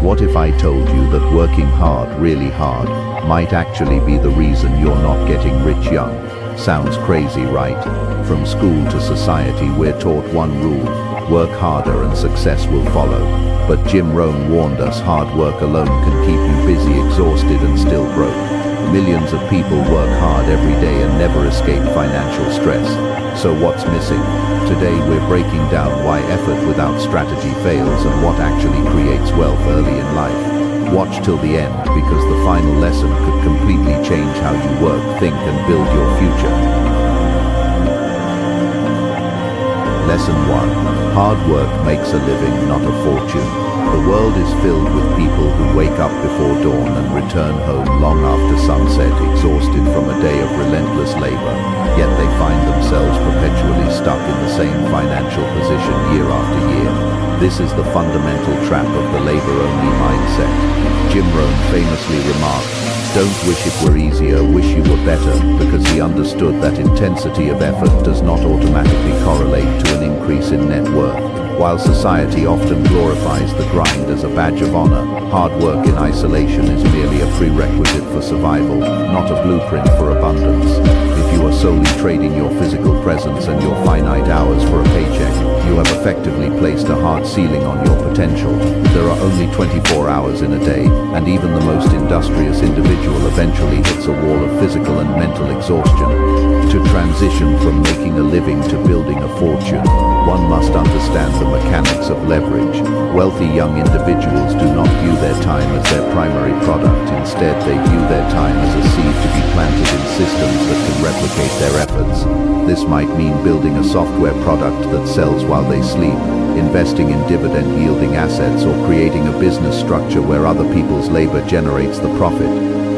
What if I told you that working hard, really hard, might actually be the reason you're not getting rich young? Sounds crazy, right? From school to society, we're taught one rule: work harder and success will follow. But Jim Rohn warned us hard work alone can keep you busy, exhausted, and still broke. Millions of people work hard every day and never escape financial stress. So what's missing? Today we're breaking down why effort without strategy fails and what actually creates wealth early in life. Watch till the end, because the final lesson could completely change how you work, think, and build your future. Lesson 1. Hard work makes a living, not a fortune. The world is filled with people who wake up before dawn and return home long after sunset, exhausted from a day of relentless labor. Yet they find themselves perpetually stuck in the same financial position year after year. This is the fundamental trap of the labor-only mindset. Jim Rohn famously remarked, "Don't wish it were easier, wish you were better," because he understood that intensity of effort does not automatically correlate to an increase in net worth. While society often glorifies the grind as a badge of honor, hard work in isolation is merely a prerequisite for survival, not a blueprint for abundance. If you are solely trading your physical presence and your finite hours for a paycheck, you have effectively placed a hard ceiling on your potential. There are only 24 hours in a day, and even the most industrious individual eventually hits a wall of physical and mental exhaustion. To transition from making a living to building a fortune, one must understand the mechanics of leverage. Wealthy young individuals do not view their time as their primary product. Instead, they view their time as a seed to be planted in systems that can replicate their efforts. This might mean building a software product that sells while they sleep, investing in dividend-yielding assets, or creating a business structure where other people's labor generates the profit.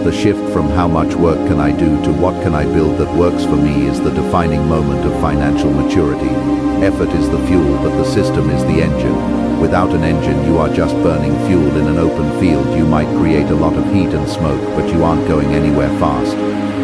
The shift from how much work can I do to what can I build that works for me is the defining moment of financial maturity. Effort is the fuel, but the system is the engine. Without an engine, you are just burning fuel in an open field. You might create a lot of heat and smoke, but you aren't going anywhere fast.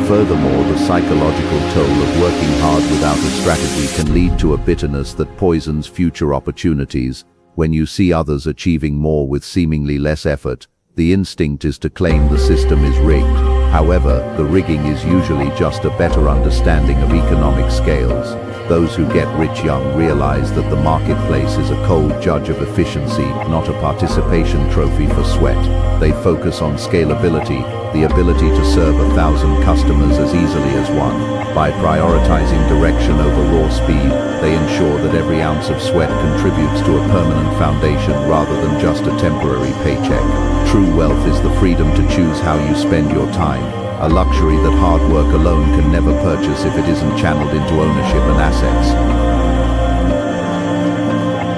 Furthermore, the psychological toll of working hard without a strategy can lead to a bitterness that poisons future opportunities. When you see others achieving more with seemingly less effort, the instinct is to claim the system is rigged. However, the rigging is usually just a better understanding of economic scales. Those who get rich young realize that the marketplace is a cold judge of efficiency, not a participation trophy for sweat. They focus on scalability, the ability to serve 1,000 customers as easily as one. By prioritizing direction over raw speed, they ensure that every ounce of sweat contributes to a permanent foundation rather than just a temporary paycheck. True wealth is the freedom to choose how you spend your time, a luxury that hard work alone can never purchase if it isn't channeled into ownership and assets.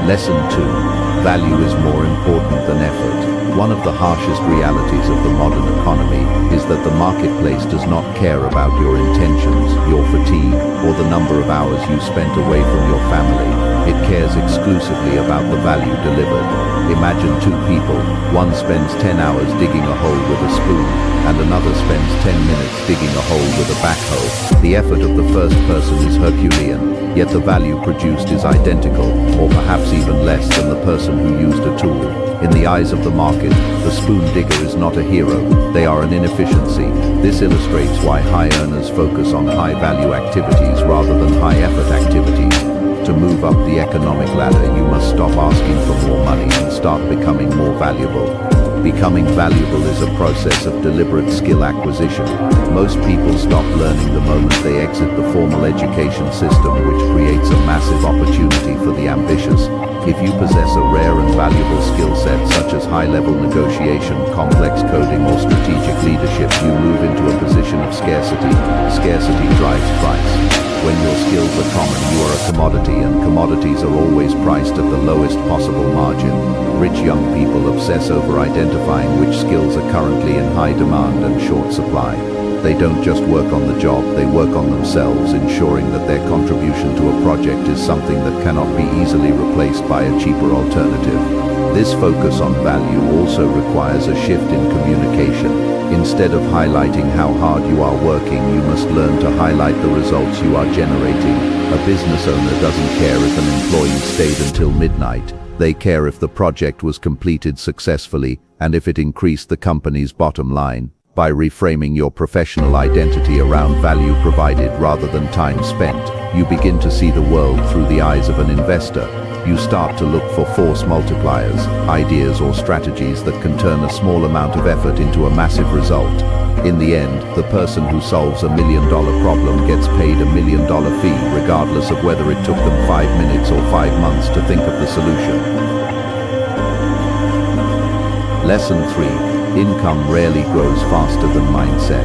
Lesson 2. Value is more important than effort. One of the harshest realities of the modern economy is that the marketplace does not care about your intentions, your fatigue, or the number of hours you spent away from your family. It cares exclusively about the value delivered. Imagine two people. One spends 10 hours digging a hole with a spoon, and another spends 10 minutes digging a hole with a backhoe. The effort of the first person is Herculean, yet the value produced is identical, or perhaps even less than the person who used a tool. In the eyes of the market, the spoon digger is not a hero, they are an inefficiency. This illustrates why high earners focus on high-value activities rather than high-effort activities. To move up the economic ladder, you must stop asking for more money and start becoming more valuable. Becoming valuable is a process of deliberate skill acquisition. Most people stop learning the moment they exit the formal education system, which creates a massive opportunity for the ambitious. If you possess a rare and valuable skill set such as high-level negotiation, complex coding, or strategic leadership, you move into a position of scarcity. Scarcity drives price. When your skills are common, you are a commodity, and commodities are always priced at the lowest possible margin. Rich young people obsess over identifying which skills are currently in high demand and short supply. They don't just work on the job, they work on themselves, ensuring that their contribution to a project is something that cannot be easily replaced by a cheaper alternative. This focus on value also requires a shift in communication. Instead of highlighting how hard you are working, you must learn to highlight the results you are generating. A business owner doesn't care if an employee stayed until midnight. They care if the project was completed successfully and if it increased the company's bottom line. By reframing your professional identity around value provided rather than time spent, you begin to see the world through the eyes of an investor. You start to look for force multipliers, ideas or strategies that can turn a small amount of effort into a massive result. In the end, the person who solves $1 million problem gets paid $1 million fee, regardless of whether it took them 5 minutes or 5 months to think of the solution. Lesson 3. Income rarely grows faster than mindset.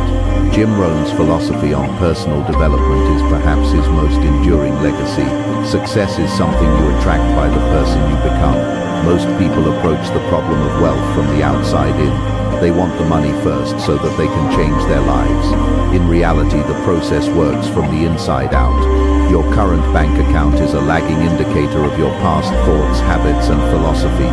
Jim Rohn's philosophy on personal development is perhaps his most enduring legacy. Success is something you attract by the person you become. Most people approach the problem of wealth from the outside in. They want the money first so that they can change their lives. In reality, the process works from the inside out. Your current bank account is a lagging indicator of your past thoughts, habits, and philosophy.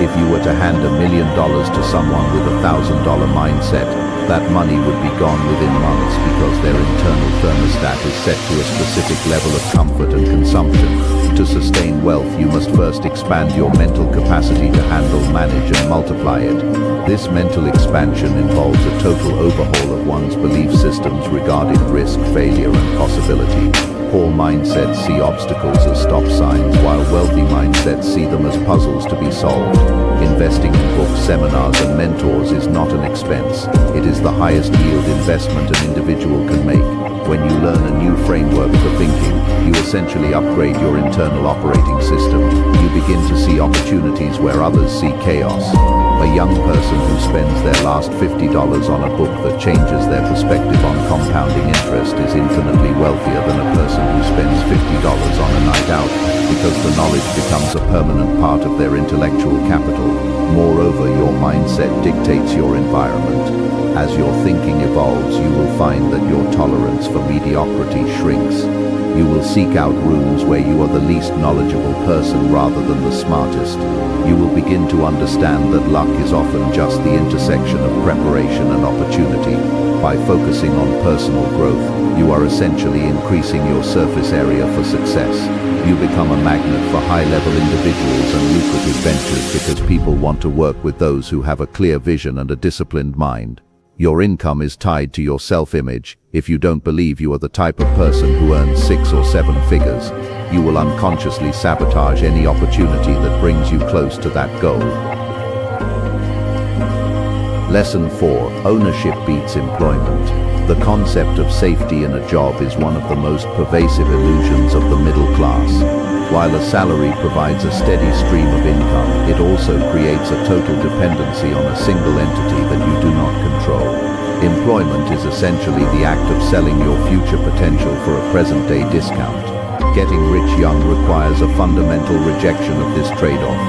If you were to hand $1 million to someone with $1,000 mindset, that money would be gone within months because their internal thermostat is set to a specific level of comfort and consumption. To sustain wealth, you must first expand your mental capacity to handle, manage, and multiply it. This mental expansion involves a total overhaul of one's belief systems regarding risk, failure, and possibility. Poor mindsets see obstacles as stop signs, while wealthy mindsets see them as puzzles to be solved. Investing in books, seminars, and mentors is not an expense. It is the highest yield investment an individual can make. When you learn a new framework for thinking, you essentially upgrade your internal operating system. You begin to see opportunities where others see chaos. A young person who spends their last $50 on a book that changes their perspective on compounding interest is infinitely wealthier than a person who spends $50 on a night out, because the knowledge becomes a permanent part of their intellectual capital. Moreover, your mindset dictates your environment. As your thinking evolves, you will find that your tolerance for mediocrity shrinks. You will seek out rooms where you are the least knowledgeable person rather than the smartest. You will begin to understand that luck is often just the intersection of preparation and opportunity. By focusing on personal growth, you are essentially increasing your surface area for success. You become a magnet for high-level individuals and lucrative ventures because people want to work with those who have a clear vision and a disciplined mind. Your income is tied to your self-image. If you don't believe you are the type of person who earns 6 or 7 figures, you will unconsciously sabotage any opportunity that brings you close to that goal. Lesson 4. Ownership beats employment. The concept of safety in a job is one of the most pervasive illusions of the middle class. While a salary provides a steady stream of income, it also creates a total dependency on a single entity that you do not control. Employment is essentially the act of selling your future potential for a present-day discount. Getting rich young requires a fundamental rejection of this trade-off.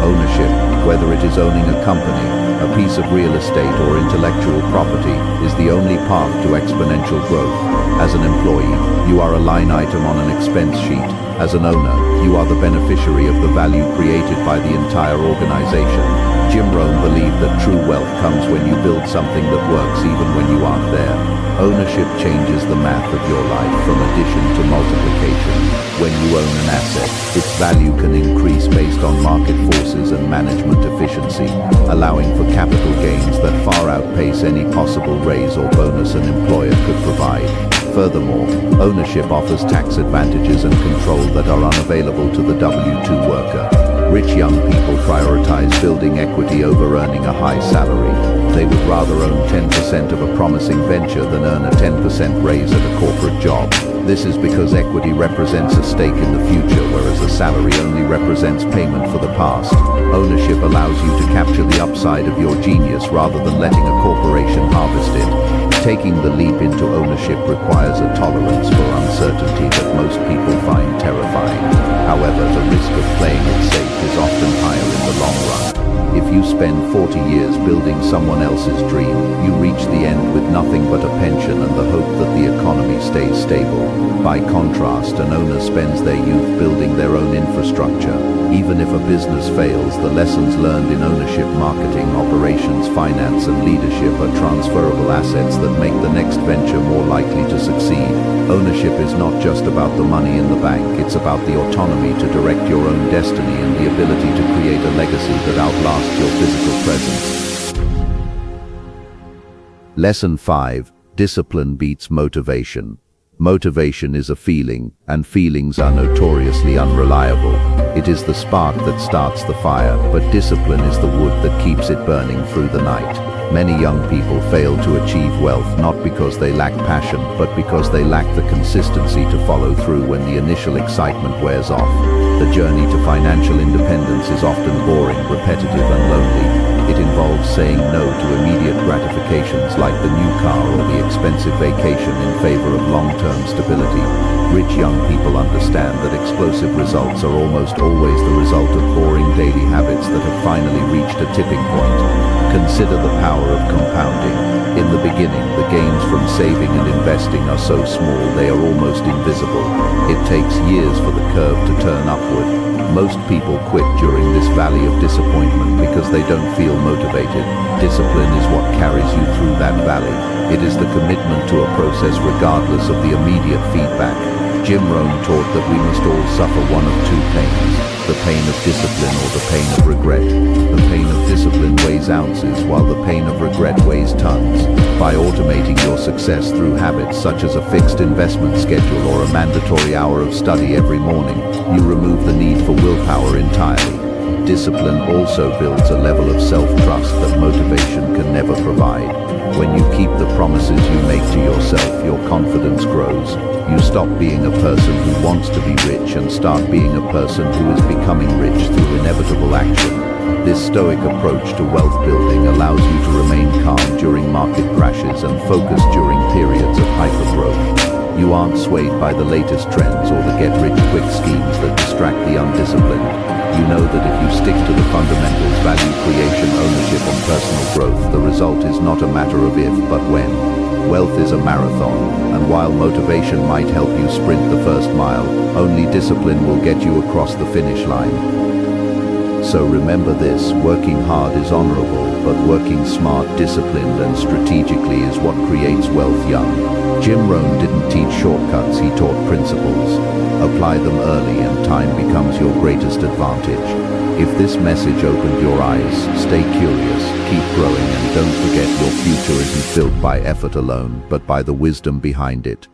Ownership, whether it is owning a company, a piece of real estate, or intellectual property, is the only path to exponential growth. As an employee, you are a line item on an expense sheet. As an owner, you are the beneficiary of the value created by the entire organization. Jim Rohn believed that true wealth comes when you build something that works even when you aren't there. Ownership changes the math of your life from addition to multiplication. When you own an asset, its value can increase based on market forces and management efficiency, allowing for capital gains that far outpace any possible raise or bonus an employer could provide. Furthermore, ownership offers tax advantages and control that are unavailable to the W-2 worker. Rich young people prioritize building equity over earning a high salary. They would rather own 10% of a promising venture than earn a 10% raise at a corporate job. This is because equity represents a stake in the future, whereas a salary only represents payment for the past. Ownership allows you to capture the upside of your genius rather than letting a corporation harvest it. Taking the leap into ownership requires a tolerance for uncertainty that most people find terrifying. However, the risk of playing it safe is often higher in the long run. If you spend 40 years building someone else's dream, you reach the end with nothing but a pension and the hope that the economy stays stable. By contrast, an owner spends their youth building their own infrastructure. Even if a business fails, the lessons learned in ownership, marketing, operations, finance, and leadership are transferable assets that make the next venture more likely to succeed. Ownership is not just about the money in the bank, it's about the autonomy to direct your own destiny and the ability to create a legacy that outlasts your physical presence. Lesson 5. Discipline beats motivation. Motivation is a feeling, and feelings are notoriously unreliable. It is the spark that starts the fire, but discipline is the wood that keeps it burning through the night. Many young people fail to achieve wealth not because they lack passion, but because they lack the consistency to follow through when the initial excitement wears off. The journey to financial independence is often boring, repetitive, and lonely. It involves saying no to immediate gratifications like the new car or the expensive vacation in favor of long-term stability. Rich young people understand that explosive results are almost always the result of boring daily habits that have finally reached a tipping point. Consider the power of compounding. In the beginning, the gains from saving and investing are so small they are almost invisible. It takes years for the curve to turn upward. Most people quit during this valley of disappointment because they don't feel motivated. Discipline is what carries you through that valley. It is the commitment to a process regardless of the immediate feedback. Jim Rohn taught that we must all suffer one of two pains, the pain of discipline or the pain of regret. The pain of discipline weighs ounces, while the pain of regret weighs tons. By automating your success through habits such as a fixed investment schedule or a mandatory hour of study every morning, you remove the need for willpower entirely. Discipline also builds a level of self-trust that motivation can never provide. When you keep the promises you make to yourself, your confidence grows. You stop being a person who wants to be rich and start being a person who is becoming rich through inevitable action. This stoic approach to wealth building allows you to remain calm during market crashes and focus during periods of hypergrowth. You aren't swayed by the latest trends or the get-rich-quick schemes that distract the undisciplined. You know that if you stick to the fundamentals, value creation, ownership, and personal growth, the result is not a matter of if, but when. Wealth is a marathon, and while motivation might help you sprint the first mile, only discipline will get you across the finish line. So remember this, working hard is honorable, but working smart, disciplined, and strategically is what creates wealth young. Jim Rohn didn't teach shortcuts, he taught principles. Apply them early and time becomes your greatest advantage. If this message opened your eyes, stay curious, keep growing, and don't forget your future isn't built by effort alone, but by the wisdom behind it.